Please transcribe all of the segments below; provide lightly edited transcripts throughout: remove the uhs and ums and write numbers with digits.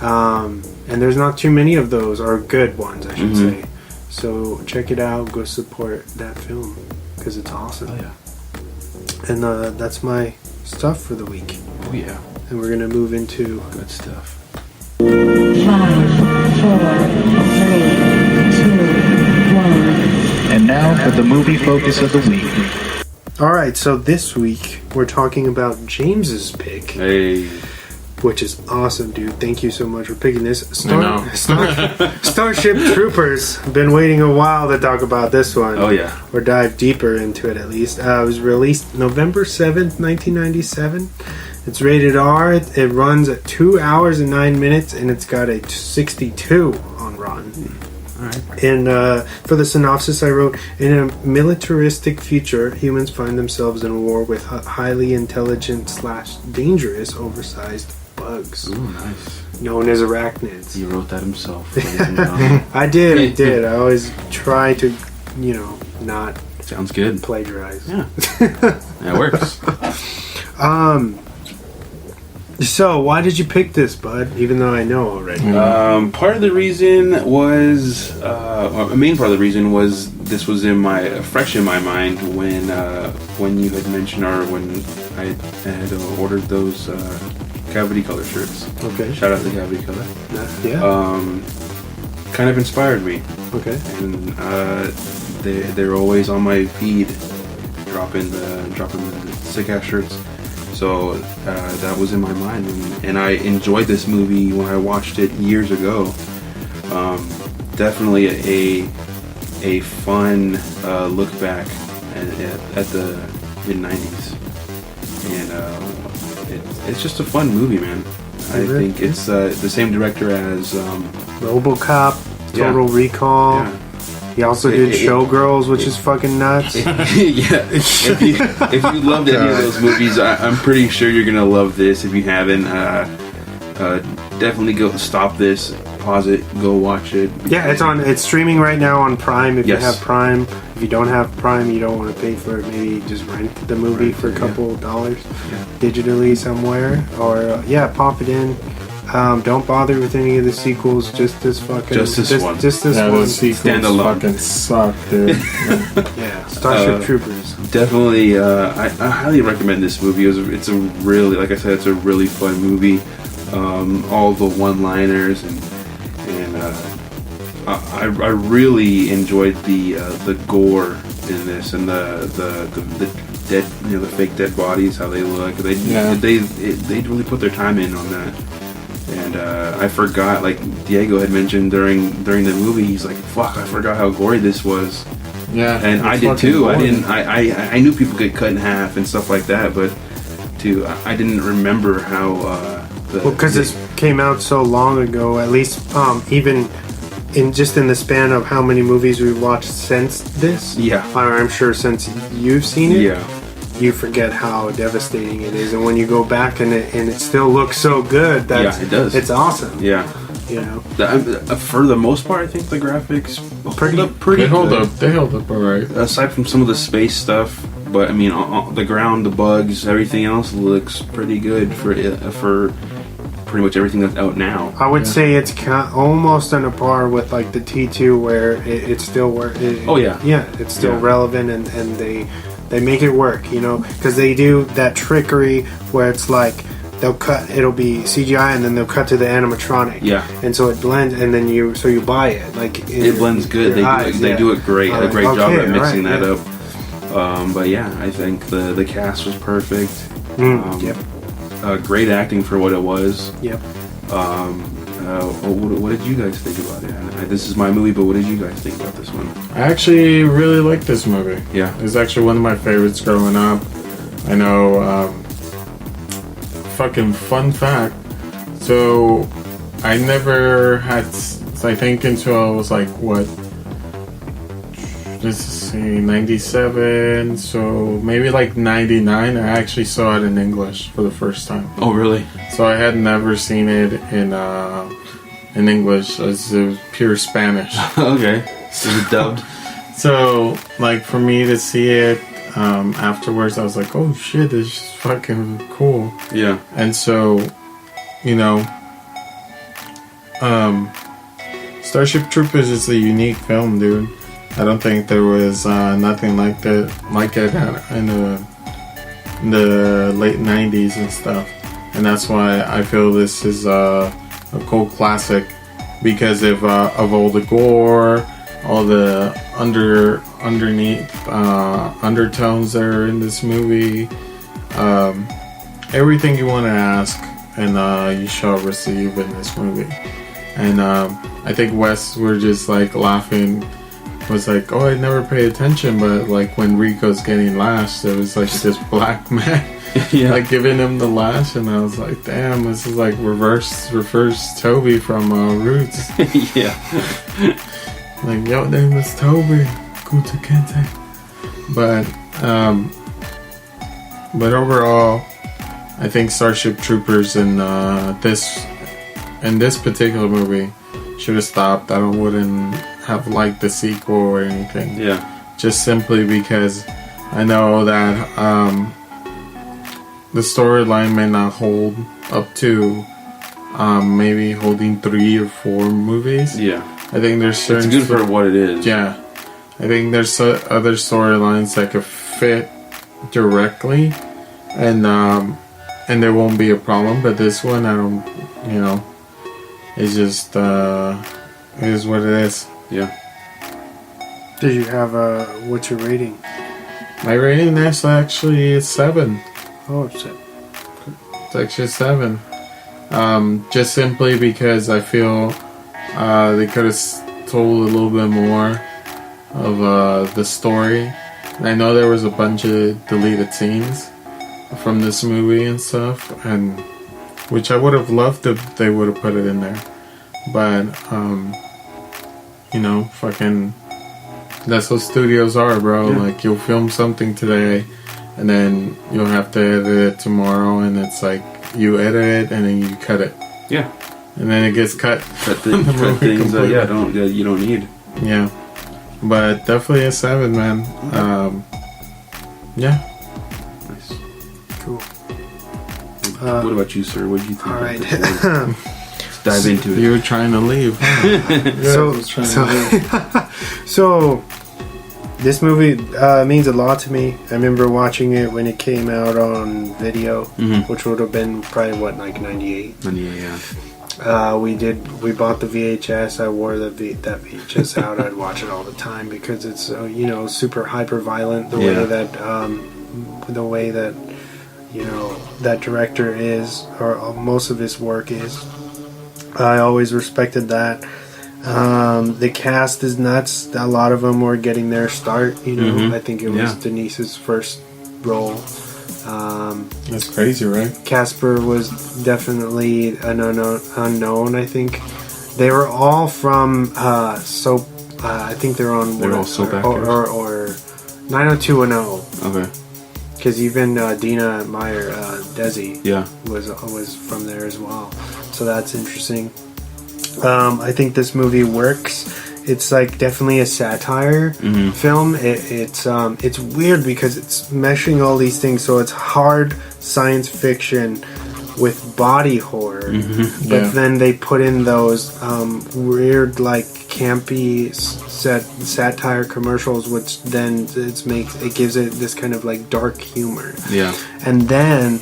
And there's not too many of those, or good ones, I should say. So check it out. Go support that film because it's awesome. Oh yeah. And that's my stuff for the week. Oh yeah. And we're gonna move into good stuff. 5, 4, 3, 2, 1. And now for the movie focus of the week. All right, so this week we're talking about James's pick. Hey. Which is awesome, dude. Thank you so much for picking this. Starship Troopers. Been waiting a while to talk about this one. Oh, yeah. Or dive deeper into it, at least. It was released November 7th, 1997. It's rated R. It runs at 2 hours and 9 minutes, and it's got a 62 on Rotten. All right. And for the synopsis I wrote, in a militaristic future, humans find themselves in a war with highly intelligent / dangerous oversized bugs. Ooh, nice. Known as arachnids. He wrote that himself. I did. I always try to, not Sounds good. plagiarize. Yeah. That works. So, why did you pick this, bud? Even though I know already. Part of the reason was, a main part of the reason was this was fresh in my mind when you had mentioned, or when I had ordered those Cavity Color shirts. Okay. Shout out to Cavity Color. Yeah. Kind of inspired me. Okay. And they're always on my feed, dropping the sick ass shirts. So that was in my mind, and I enjoyed this movie when I watched it years ago. Definitely a fun look back at the mid-90s, and it's just a fun movie, man. I think it's the same director as RoboCop, Total Recall. Yeah. He also did Showgirls, which is fucking nuts. Yeah, if you loved any of those movies, I'm pretty sure you're gonna love this. If you haven't, definitely go stop this, pause it, go watch it. Yeah, it's streaming right now on Prime. If you Yes. have Prime, if you don't have Prime, you don't want to pay for it. Maybe just rent the movie for a couple dollars digitally somewhere, or pop it in. Don't bother with any of the sequels. Just this one. The sequels fucking suck, dude. Yeah, Starship Troopers. Definitely, I highly recommend this movie. It's a really, like I said, it's a really fun movie. All the one-liners and I really enjoyed the gore in this, and the dead, the fake dead bodies, how they look. They really put their time in on that. And I forgot, like Diego had mentioned during the movie, he's like, "Fuck, I forgot how gory this was." Yeah, and I did too. Gory. I knew people get cut in half and stuff like that, but I didn't remember how. Because this came out so long ago, at least even in the span of how many movies we've watched since this. Yeah, I'm sure since you've seen it. Yeah. You forget how devastating it is, and when you go back and it still looks so good, it does. It's awesome. Yeah, for the most part, I think the graphics hold up pretty. They hold up all right. Aside from some of the space stuff, but I mean, on the ground, the bugs, everything else looks pretty good for pretty much everything that's out now. I would say it's almost on a par with like the T2, where it's still it's still relevant, and they make it work, because they do that trickery where it's like they'll cut, it'll be CGI, and then they'll cut to the animatronic. Yeah. And so it blends, and then you buy it. Like it blends good. They do it great. A great job at mixing that up. But yeah, I think the cast was perfect. Great acting for what it was. Yep. What did you guys think about it? This is my movie, but what did you guys think about this one? I actually really like this movie. Yeah. It's actually one of my favorites growing up. I know, fucking fun fact. So, I never had, I think until I was like, let's see, 97, so maybe like 99, I actually saw it in English for the first time. Oh, really? So I had never seen it in English. It's pure Spanish. Okay. So it's dubbed. So, like, for me to see it afterwards, I was like, oh shit, this is fucking cool. Yeah. And so, Starship Troopers is a unique film, dude. I don't think there was nothing like it in the late 90s and stuff. And that's why I feel this is a cult classic, because of all the gore, all the undertones that are in this movie. Everything you want to ask, and you shall receive in this movie. And I think Wes were just like laughing, was like, oh, I never paid attention, but like when Rico's getting lashed, there was like this black man yeah. like giving him the lash, and I was like, damn, this is like reverse Toby from Roots. Yeah. Like, your name is Toby Kuta Kente. But overall, I think Starship Troopers in this particular movie should have stopped. I wouldn't have liked the sequel or anything. Yeah. Just simply because I know that the storyline may not hold up to maybe holding 3 or 4 movies. Yeah. I think there's certain... It's good for what it is. Yeah. I think there's other storylines that could fit directly, and there won't be a problem. But this one, I don't, it's just it is what it is. Yeah. Did you have what's your rating? My rating is actually 7. Oh, it's a... It's actually 7. Just simply because I feel they could have told a little bit more of the story. And I know there was a bunch of deleted scenes from this movie and stuff, and which I would have loved if they would have put it in there. But fucking, that's what studios are, bro. Yeah. Like, you'll film something today, and then you'll have to edit it tomorrow, and it's like you edit it and then you cut it. Yeah. And then it gets cut. Cut things that you don't need. Yeah. But definitely a 7, man. Yeah. Nice. Cool. What about you, sir? What did you think? All right. Let's dive into it. You were trying to leave. Huh? So this movie means a lot to me. I remember watching it when it came out on video, which would have been probably what, like 98. 98, yeah. We bought the VHS. I wore that VHS out. I'd watch it all the time because it's super hyper violent. The way that that director is, or most of his work is. I always respected that. The cast is nuts. A lot of them were getting their start. I think it was Denise's first role. That's crazy, right? Casper was definitely an unknown. I think they were all from soap. I think they're on. They're all soap actors or 90210. Okay. Because even Dina Meyer, Desi, was from there as well. So that's interesting. I think this movie works. It's like definitely a satire film. It's weird because it's meshing all these things, so it's hard science fiction with body horror. But then they put in those weird, like campy satire commercials, which then it gives it this kind of like dark humor. Yeah. And then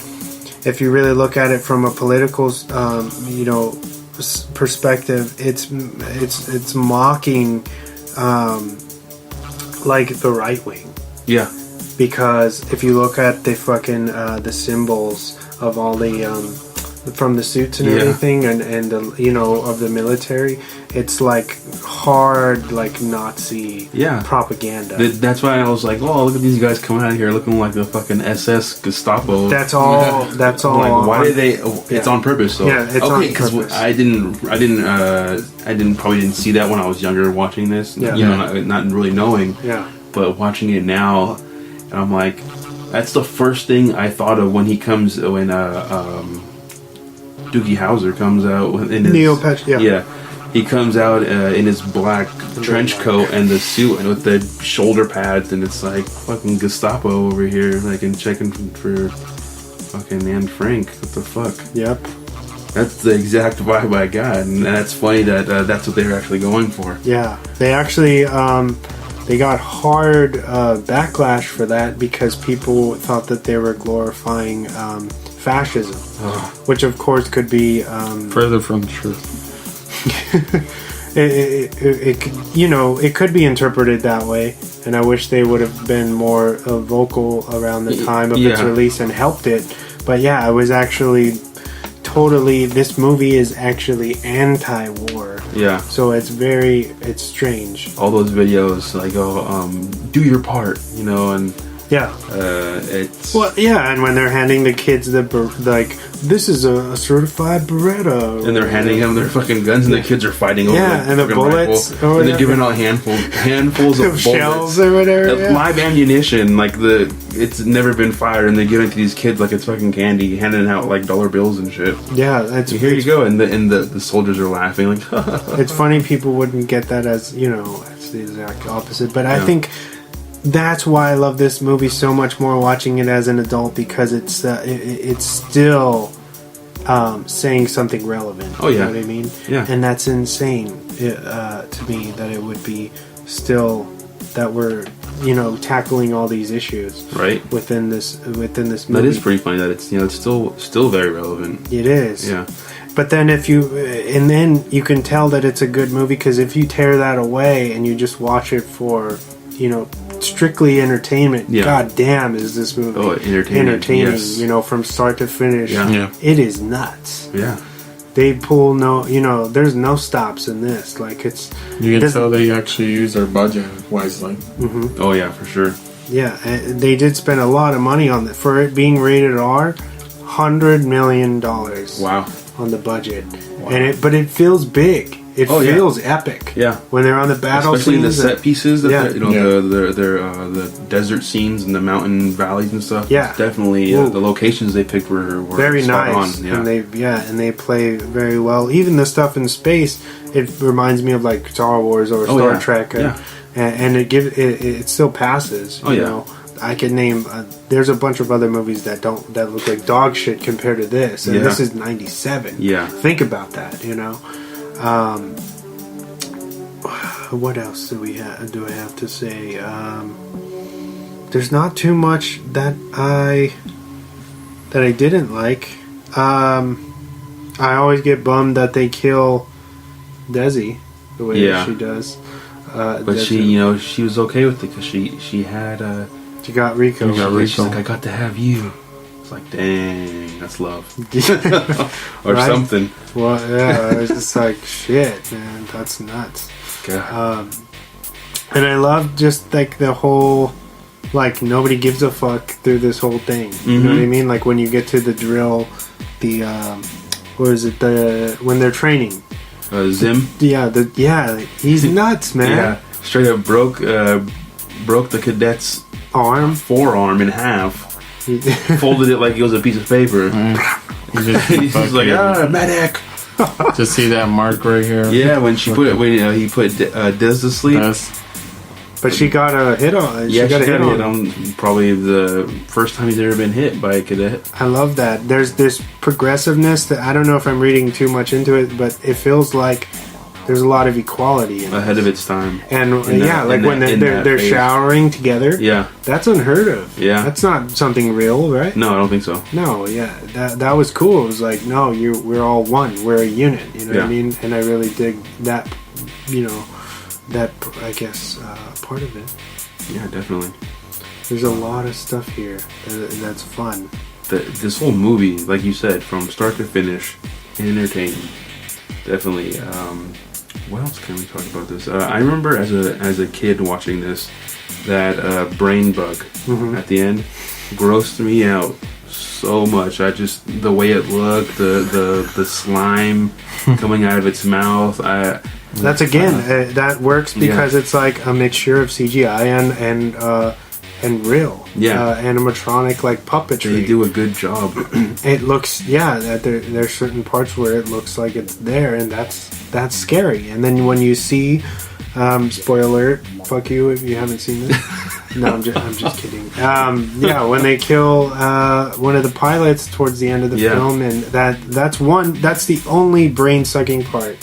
if you really look at it from a political, perspective, it's mocking like the right wing. Yeah. Because if you look at the fucking the symbols of all the from the suits and everything, and of the military, it's like hard, like Nazi propaganda. That's why I was like, oh, look at these guys coming out of here looking like the fucking SS Gestapo. That's all. That's all. Like, why did they? It's on purpose, though. Yeah, it's on purpose. Because I probably didn't see that when I was younger watching this. Yeah. Not really knowing. Yeah. But watching it now, and I'm like, that's the first thing I thought of when Doogie Howser comes out in his Neil Pesci. Yeah. He comes out in his black trench coat and the suit and with the shoulder pads, and it's like fucking Gestapo over here, like, and checking for fucking Anne Frank. What the fuck? Yep. That's the exact vibe I got, and that's funny that that's what they were actually going for. Yeah, they actually they got hard backlash for that because people thought that they were glorifying fascism, which of course could be further from the truth. it could be interpreted that way, and I wish they would have been more vocal around the time of its release and helped it. But yeah, it was actually totally. This movie is actually anti-war. Yeah. So it's strange. All those videos, like, do your part, and yeah, it's and when they're handing the kids this is a certified Beretta, and they're handing them their fucking guns, and the kids are fighting over and the bullets, and they're giving out handfuls of shells or whatever, live ammunition, like it's never been fired, and they give it to these kids like it's fucking candy, handing out like dollar bills and shit. Yeah, that's here you go, and the soldiers are laughing like. It's funny people wouldn't get that as it's the exact opposite, but I think. That's why I love this movie so much more watching it as an adult, because it's still saying something relevant. Oh yeah, you know what I mean? Yeah, and that's insane to me that it would be still that we're tackling all these issues right within this movie. That is pretty funny that it's it's still very relevant. It is. Yeah. But then then you can tell that it's a good movie, because if you tear that away and you just watch it for strictly entertainment, god damn is this movie entertaining yes. From start to finish. It is nuts. They pull there's no stops in this, like it's you can tell they actually use their budget wisely. Mm-hmm. Oh yeah, for sure. They did spend a lot of money on it for it being rated R. $100 million wow on the budget. Wow. But it feels big. It feels epic. Yeah. When they're on the battle especially scenes. the set pieces, the desert scenes and the mountain valleys and stuff. Yeah. It's definitely the locations they picked were very nice. On. Yeah. And they play very well. Even the stuff in space, it reminds me of like Star Wars or Star Trek. And it still passes. You know? I could name. There's a bunch of other movies that look like dog shit compared to this, and this is '97. Yeah, think about that. What else do I have to say? There's not too much that I didn't like. I always get bummed that they kill Desi the way that she does. But Desi. she was okay with it because she had. She got Rico. She's like, I got to have you. It's like, dang, that's love. Or something. Well, yeah, I was just like, shit, man, that's nuts. God. And I love just like the whole, like, nobody gives a fuck through this whole thing. You know what I mean? Like when you get to the drill, when they're training. Zim? He's nuts, man. Yeah, straight up broke the cadet's forearm in half, folded it like it was a piece of paper. He's like, medic. To see that mark right here. Yeah, when he put Des to sleep. But she got a hit on. She got a hit on probably the first time he's ever been hit by a cadet. I love that. There's this progressiveness that I don't know if I'm reading too much into it, but it feels like there's a lot of equality in ahead of its time. And when they're showering together. Yeah. That's unheard of. Yeah. That's not something real, right? No, I don't think so. No, yeah. That was cool. It was like, no, we're all one. We're a unit. You know what I mean? And I really dig that, that, I guess, part of it. Yeah, definitely. There's a lot of stuff here that's fun. This whole movie, like you said, from start to finish, entertaining. Definitely. What else can we talk about this? I remember as a kid watching this, that brain bug at the end grossed me out so much. The way it looked, the slime coming out of its mouth. That's that works because it's like a mixture of CGI and real, animatronic, like puppetry. They do a good job. It looks, that there's certain parts where it looks like it's there, and that's scary. And then when you see, spoiler alert, fuck you if you haven't seen this. No, I'm just kidding. Yeah, when they kill one of the pilots towards the end of the film, and that's the only brain sucking part.